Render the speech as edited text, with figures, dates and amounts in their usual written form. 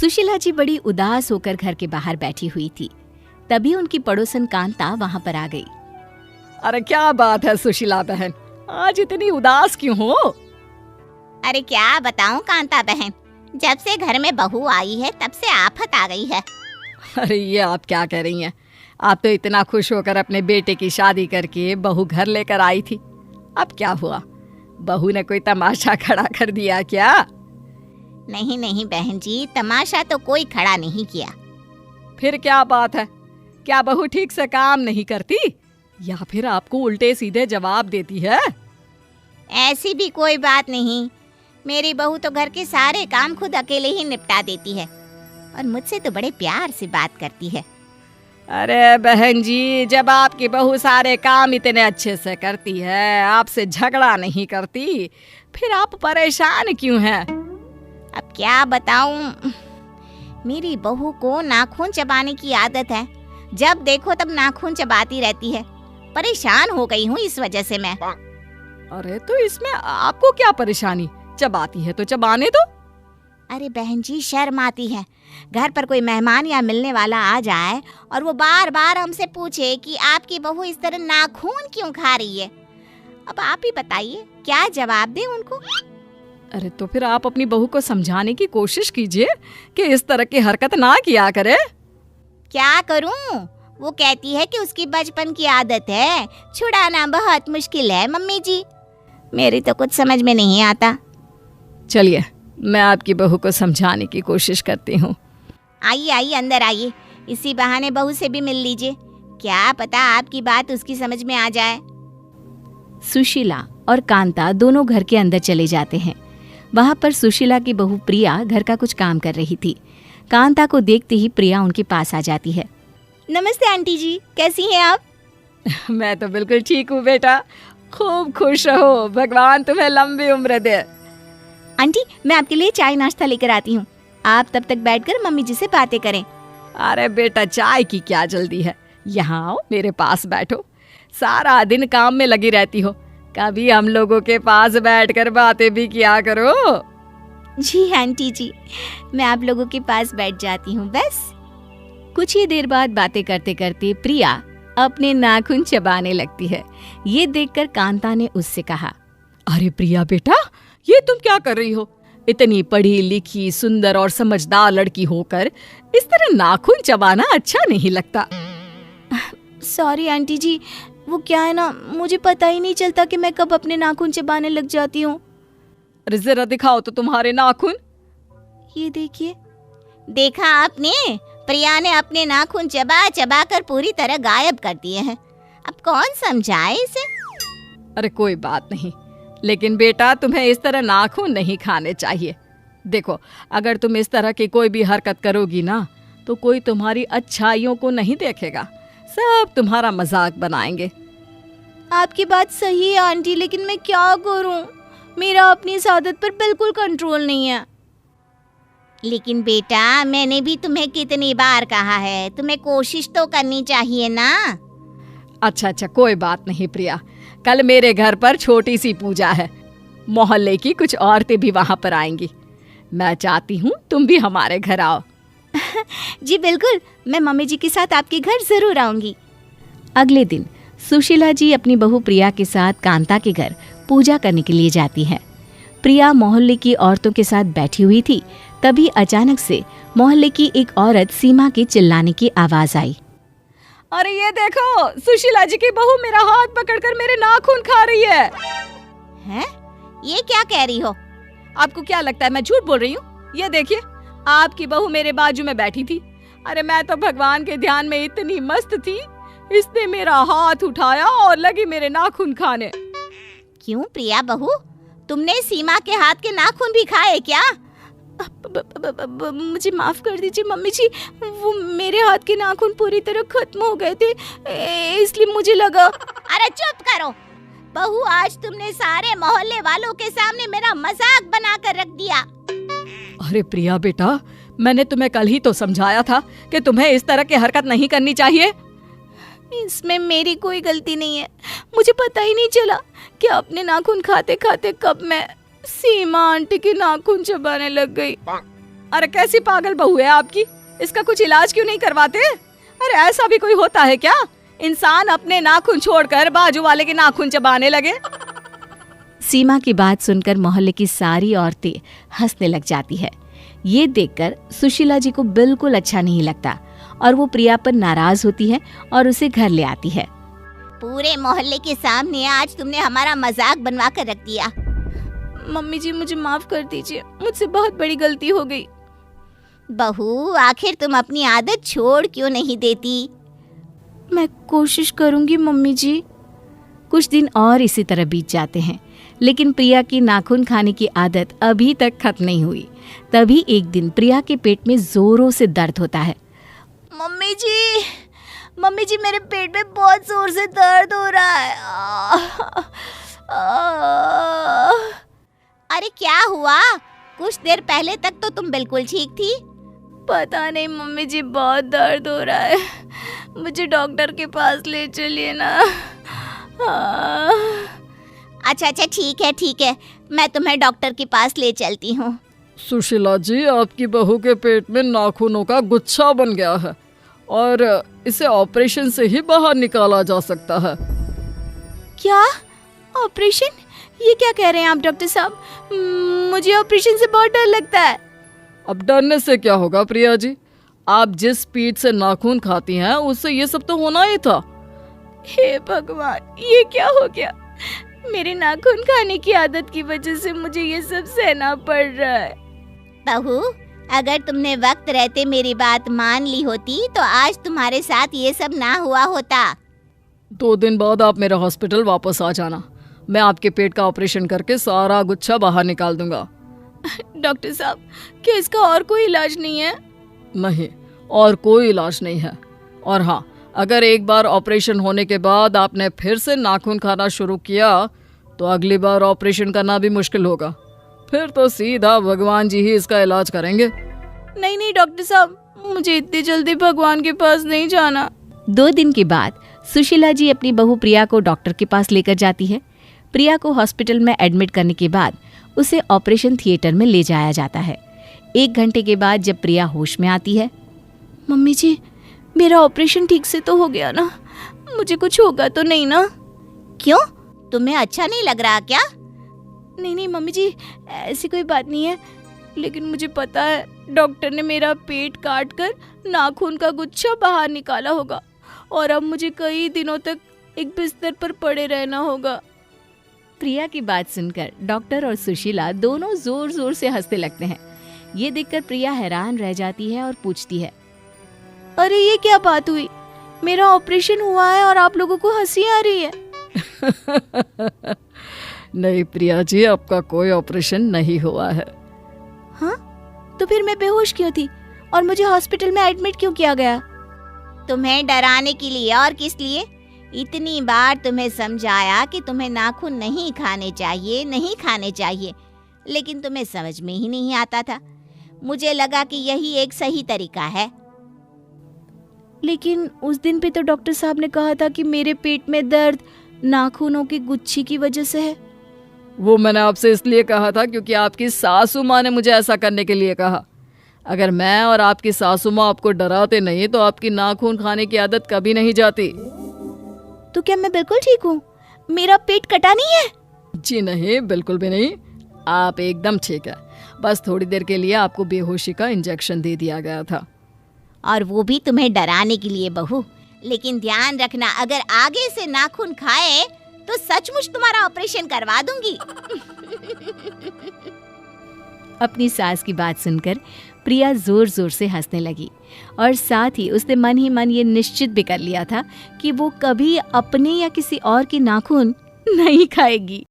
सुशीला जी बड़ी उदास होकर घर के बाहर बैठी हुई थी। तभी उनकी पड़ोसन कांता वहां पर आ गई। अरे क्या बात है सुशीला बहन, आज इतनी उदास क्यों हो? अरे क्या बताऊं कांता बहन, जब से घर में बहू आई है तब से आफत आ गई है। अरे ये आप क्या कह रही हैं? आप तो इतना खुश होकर अपने बेटे की शादी करके बहू घर लेकर आई थी। अब क्या हुआ? बहू ने कोई तमाशा खड़ा कर दिया क्या? नहीं नहीं बहन जी, तमाशा तो कोई खड़ा नहीं किया। फिर क्या बात है? क्या बहू ठीक से काम नहीं करती या फिर आपको उल्टे सीधे जवाब देती है? ऐसी भी कोई बात नहीं, मेरी बहू तो घर के सारे काम खुद अकेले ही निपटा देती है और मुझसे तो बड़े प्यार से बात करती है। अरे बहन जी, जब आपकी बहू सारे काम इतने अच्छे से करती है, आपसे झगड़ा नहीं करती, फिर आप परेशान क्यों हैं? अब क्या बताऊं, मेरी बहू को नाखून चबाने की आदत है। जब देखो तब नाखून चबाती रहती है। परेशान हो गई हूँ इस वजह से मैं। अरे तो इसमें आपको क्या परेशानी? चबाती है तो चबाने दो। अरे बहन जी, शर्म आती है। घर पर कोई मेहमान या मिलने वाला आ जाए और वो बार बार हमसे पूछे कि आपकी बहू इस तरह नाखून क्यों खा रही है। अब आप ही बताइए क्या जवाब दें उनको। अरे तो फिर आप अपनी बहू को समझाने की कोशिश कीजिए कि इस तरह की हरकत ना किया करे। क्या करूं? वो कहती है कि उसकी बचपन की आदत है, छुड़ाना बहुत मुश्किल है मम्मी जी। मेरी तो कुछ समझ में नहीं आता। चलिए मैं आपकी बहू को समझाने की कोशिश करती हूँ। आइए आइए अंदर आइए, इसी बहाने बहू से भी मिल लीजिए। क्या पता आपकी बात उसकी समझ में आ जाए। सुशीला और कांता दोनों घर के अंदर चले जाते हैं। वहां पर सुशीला की बहू प्रिया घर का कुछ काम कर रही थी। कांता को देखते ही प्रिया उनके पास आ जाती है। नमस्ते आंटी जी, कैसी हैं आप? मैं तो बिल्कुल ठीक हूँ बेटा, खूब खुश रहो, भगवान तुम्हें लंबी उम्र दे। आंटी, मैं आपके लिए चाय नाश्ता लेकर आती हूँ, आप तब तक बैठकर मम्मी जी से बातें करें। अरे बेटा, चाय की क्या जल्दी है, यहाँ आओ मेरे पास बैठो। सारा दिन काम में लगी रहती हो, कभी हम लोगों के पास बैठकर बातें भी किया करो। जी आंटी जी, मैं आप लोगों के पास बैठ जाती हूँ बस। कुछ ही देर बाद बातें करते करते प्रिया अपने नाखून चबाने लगती है। ये देखकर कांता ने उससे कहा, अरे प्रिया बेटा, ये तुम क्या कर रही हो? इतनी पढ़ी लिखी सुंदर और समझदार लड़की होकर इस तरह नाखून चबाना अच्छा नहीं लगता। सॉरी आंटी जी, वो क्या है ना, मुझे पता ही नहीं चलता कि मैं कब अपने नाखून चबाने लग जाती हूँ। अरे जरा दिखाओ तो तुम्हारे नाखून। ये देखिए। देखा आपने, प्रिया ने अपने नाखून चबा चबा कर पूरी तरह गायब कर दिए हैं। अब कौन समझाए इसे? अरे कोई बात नहीं, लेकिन बेटा तुम्हें इस तरह नाखून नहीं खाने चाहिए। देखो, अगर तुम इस तरह की कोई भी हरकत करोगी ना, तो कोई तुम्हारी अच्छाइयों को नहीं देखेगा, सब तुम्हारा मजाक बनाएंगे। आपकी बात सही है आंटी, लेकिन मैं क्या करूं? मेरा अपनी इस आदत पर बिल्कुल कंट्रोल नहीं है। लेकिन बेटा, मैंने भी तुम्हें कितनी बार कहा है, तुम्हें कोशिश तो करनी चाहिए ना। अच्छा, कोई बात नहीं प्रिया, कल मेरे घर पर छोटी सी पूजा है, मोहल्ले की कुछ औरतें भी वहां पर आएंगी। मैं चाहती हूँ तुम भी हमारे घर आओ। जी बिल्कुल, मैं मम्मी जी के साथ आपके घर जरूर आऊंगी। अगले दिन सुशीला जी अपनी बहू प्रिया के साथ कांता के घर पूजा करने के लिए जाती है। प्रिया मोहल्ले की औरतों के साथ बैठी हुई थी, तभी अचानक से मोहल्ले की एक औरत सीमा के चिल्लाने की आवाज आई। अरे ये देखो, सुशीला जी की बहू मेरा हाथ पकड़कर मेरे नाखून खा रही है। हैं? ये क्या कह रही हो? आपको क्या लगता है मैं झूठ बोल रही हूँ? ये देखिए, आपकी बहू मेरे बाजू में बैठी थी। अरे मैं तो भगवान के ध्यान में इतनी मस्त थी, इसने मेरा हाथ उठाया और लगी मेरे नाखून खाने। क्यों प्रिया बहू, तुमने सीमा के हाथ के नाखून भी खाए क्या? मुझे माफ कर दीजिए मम्मी जी, वो मेरे हाथ के नाखून पूरी तरह खत्म हो गए थे, इसलिए मुझे लगा। अरे चुप करो बहू, आज तुमने सारे मोहल्ले वालों के सामने मेरा मजाक बनाकर रख दिया। अरे प्रिया बेटा, मैंने तुम्हें कल ही तो समझाया था कि तुम्हें इस तरह की हरकत नहीं करनी चाहिए। इसमें मेरी कोई गलती नहीं है, मुझे पता ही नहीं चला कि अपने नाखून खाते खाते कब मैं सीमा आंटी के नाखून चबाने लग गई। अरे कैसी पागल बहू है आपकी, इसका कुछ इलाज क्यों नहीं करवाते? अरे ऐसा भी कोई होता है क्या? इंसान अपने नाखून छोड़कर बाजू वाले के नाखून चबाने लगे। सीमा की बात सुनकर मोहल्ले की सारी औरतें हंसने लग जाती है। ये देखकर सुशीला जी को बिल्कुल अच्छा नहीं लगता और वो प्रिया पर नाराज होती है और उसे घर ले आती है। पूरे मोहल्ले के सामने आज तुमने हमारा मजाक बनवा कर रख दिया। मम्मी जी मुझे माफ कर दीजिए, मुझसे बहुत बड़ी गलती हो गई। बहू आखिर तुम अपनी आदत छोड़ क्यों नहीं देती? मैं कोशिश करूंगी मम्मी जी। कुछ दिन और इसी तरह बीत जाते हैं, लेकिन प्रिया की नाखून खाने की आदत अभी तक खत्म नहीं हुई। तभी एक दिन प्रिया के पेट में जोरों से दर्द होता है। मम्मी जी मेरे पेट में बहुत जोर से दर्द हो रहा है। अरे क्या हुआ? कुछ देर पहले तक तो तुम बिल्कुल ठीक थी। पता नहीं मम्मी जी, बहुत दर्द हो रहा है, मुझे डॉक्टर के पास ले चलिए ना। अच्छा ठीक है, मैं तुम्हें डॉक्टर के पास ले चलती हूँ। सुशीला जी, आपकी बहू के पेट में नाखूनों का गुच्छा बन गया है और इसे ऑपरेशन से ही बाहर निकाला जा सकता है। क्या ऑपरेशन? ये क्या कह रहे हैं आप डॉक्टर साहब? मुझे ऑपरेशन से बहुत डर लगता है। अब डरने से क्या होगा प्रिया जी, आप जिस स्पीड से नाखून खाती हैं उससे ये सब तो होना ही था। हे भगवान, ये क्या हो गया? मेरे नाखून खाने की आदत की वजह से मुझे ये सब सहना पड़ रहा है। बहू, अगर तुमने वक्त रहते मेरी बात मान ली होती तो आज तुम्हारे साथ ये सब ना हुआ होता। 2 दिन बाद आप मेरे हॉस्पिटल वापस आ जाना, मैं आपके पेट का ऑपरेशन करके सारा गुच्छा बाहर निकाल दूंगा। डॉक्टर साहब, क्या इसका और कोई इलाज नहीं है? नहीं, और कोई इलाज नहीं है। और हाँ, अगर एक बार ऑपरेशन होने के बाद आपने फिर से नाखून खाना शुरू किया तो अगली बार ऑपरेशन करना भी मुश्किल होगा। फिर तो सीधा भगवान जी ही इसका इलाज करेंगे। नहीं डॉक्टर साहब, मुझे इतनी जल्दी भगवान के पास नहीं जाना। 2 दिन के बाद सुशीला जी अपनी बहू प्रिया को डॉक्टर के पास लेकर जाती है। प्रिया को हॉस्पिटल में एडमिट करने के बाद उसे ऑपरेशन थिएटर में ले जाया जाता है। 1 घंटे के बाद जब प्रिया होश में आती है। मम्मी जी, मेरा ऑपरेशन ठीक से तो हो गया ना? मुझे कुछ होगा तो नहीं ना? क्यों, तुम्हें अच्छा नहीं लग रहा क्या? नहीं मम्मी जी, ऐसी कोई बात नहीं है, लेकिन मुझे पता है डॉक्टर ने मेरा पेट काट कर नाखून का गुच्छा बाहर निकाला होगा और अब मुझे कई दिनों तक एक बिस्तर पर पड़े रहना होगा। प्रिया की बात सुनकर डॉक्टर और सुशीला दोनों जोर जोर से हंसने लगते हैं। ये देखकर प्रिया हैरान रह जाती है और पूछती है, अरे ये क्या बात हुई? मेरा ऑपरेशन हुआ है और आप लोगों को हंसी आ रही है। नहीं प्रिया जी, आपका कोई ऑपरेशन नहीं हुआ है। हाँ, तो फिर मैं बेहोश क्यों थी और मुझे हॉस्पिटल में एडमिट क्यों किया गया? तुम्हें डराने के लिए, और किस लिए? इतनी बार तुम्हें समझाया कि तुम्हें नाखून नहीं खाने चाहिए, लेकिन तुम्हें समझ में ही नहीं आता था। मुझे लगा कि यही एक सही तरीका है। लेकिन उस दिन पे तो डॉक्टर साहब ने कहा था कि मेरे पेट में दर्द नाखूनों की गुच्छी की वजह से है। वो मैंने आपसे इसलिए कहा था क्योंकि आपकी सासू माँ ने मुझे ऐसा करने के लिए कहा। अगर मैं और आपकी सासू माँ आपको डराते नहीं तो आपकी नाखून खाने की आदत कभी नहीं जाती। तो क्या मैं बिल्कुल ठीक हूँ? मेरा पेट कटा नहीं है? जी नहीं, बिल्कुल भी नहीं, आप एकदम ठीक है। बस थोड़ी देर के लिए आपको बेहोशी का इंजेक्शन दे दिया गया था। और वो भी तुम्हें डराने के लिए बहू। लेकिन ध्यान रखना, अगर आगे से नाखून खाए तो सचमुच तुम्हारा ऑपरेशन करवा दूंगी। अपनी सास की बात सुनकर प्रिया जोर जोर से हंसने लगी और साथ ही उसने मन ही मन ये निश्चित भी कर लिया था कि वो कभी अपने या किसी और की नाखून नहीं खाएगी।